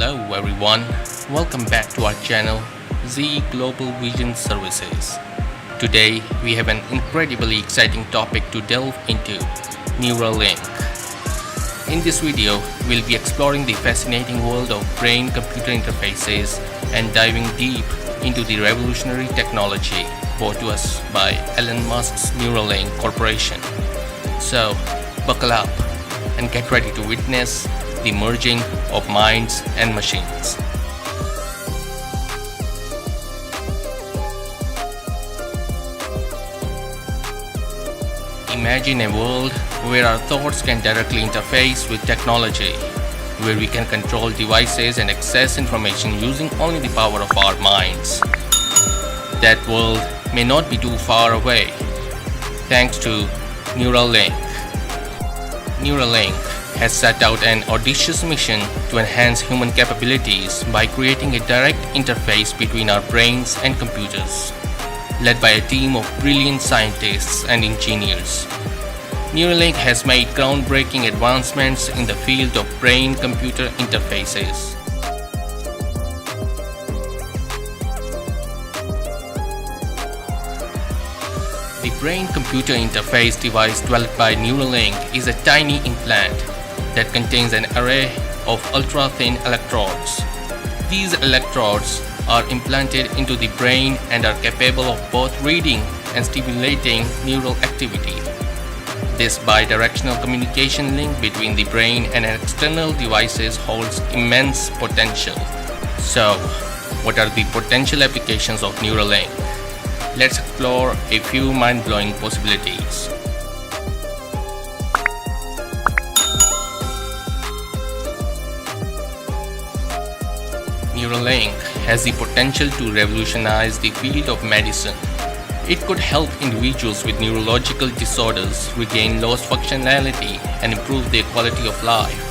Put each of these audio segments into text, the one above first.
Hello everyone, welcome back to our channel Zeeglobalvision Services. Today we have an incredibly exciting topic to delve into, Neuralink. In this video, we'll be exploring the fascinating world of brain-computer interfaces and diving deep into the revolutionary technology brought to us by Elon Musk's Neuralink Corporation. So, buckle up and get ready to witness the merging of minds and machines. Imagine a world where our thoughts can directly interface with technology, where we can control devices and access information using only the power of our minds. That world may not be too far away, thanks to Neuralink. Neuralink has set out an audacious mission to enhance human capabilities by creating a direct interface between our brains and computers. Led by a team of brilliant scientists and engineers, Neuralink has made groundbreaking advancements in the field of brain-computer interfaces. The brain-computer interface device developed by Neuralink is a tiny implant that contains an array of ultra-thin electrodes. These electrodes are implanted into the brain and are capable of both reading and stimulating neural activity. This bidirectional communication link between the brain and external devices holds immense potential. So, what are the potential applications of Neuralink? Let's explore a few mind-blowing possibilities. Neuralink has the potential to revolutionize the field of medicine. It could help individuals with neurological disorders regain lost functionality and improve their quality of life,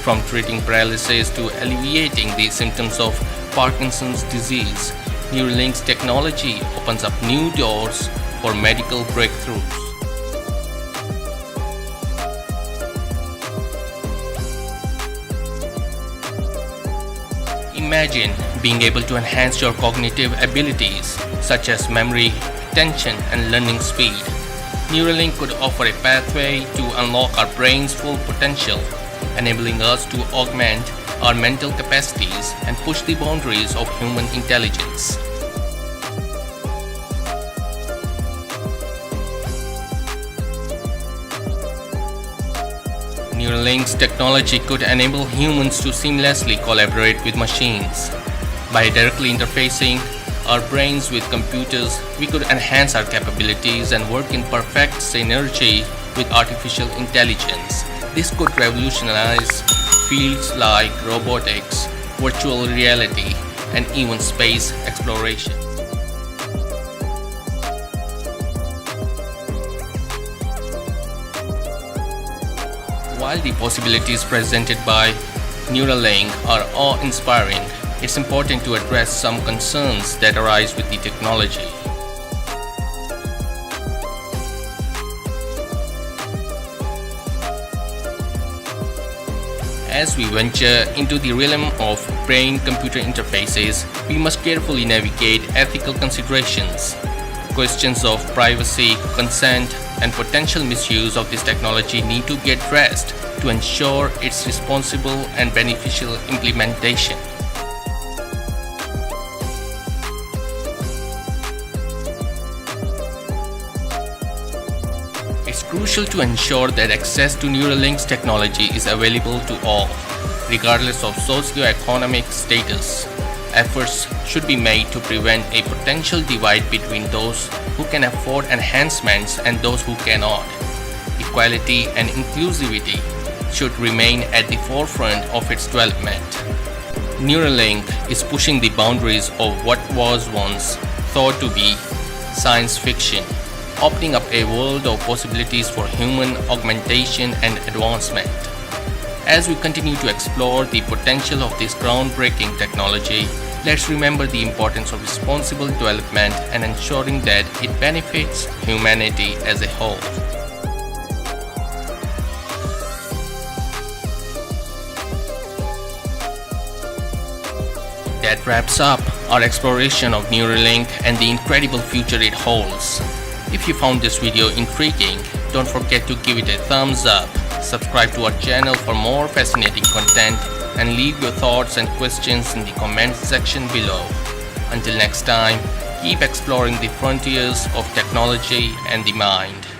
from treating paralysis to alleviating the symptoms of Parkinson's disease. Neuralink's technology opens up new doors for medical breakthroughs. Imagine being able to enhance your cognitive abilities, such as memory, attention, and learning speed. Neuralink could offer a pathway to unlock our brain's full potential, enabling us to augment our mental capacities and push the boundaries of human intelligence. Neuralink's technology could enable humans to seamlessly collaborate with machines. By directly interfacing our brains with computers, we could enhance our capabilities and work in perfect synergy with artificial intelligence. This could revolutionize fields like robotics, virtual reality, and even space exploration. While the possibilities presented by Neuralink are awe-inspiring, it's important to address some concerns that arise with the technology. As we venture into the realm of brain-computer interfaces, we must carefully navigate ethical considerations. Questions of privacy, consent, and potential misuse of this technology need to be addressed to ensure its responsible and beneficial implementation. It's crucial to ensure that access to Neuralink's technology is available to all, regardless of socioeconomic status. Efforts should be made to prevent a potential divide between those who can afford enhancements and those who cannot. Equality and inclusivity should remain at the forefront of its development. Neuralink is pushing the boundaries of what was once thought to be science fiction, opening up a world of possibilities for human augmentation and advancement. As we continue to explore the potential of this groundbreaking technology, let's remember the importance of responsible development and ensuring that it benefits humanity as a whole. that wraps up our exploration of Neuralink and the incredible future it holds. If you found this video intriguing, don't forget to give it a thumbs up, subscribe to our channel for more fascinating content, and leave your thoughts and questions in the comments section below. Until next time, keep exploring the frontiers of technology and the mind.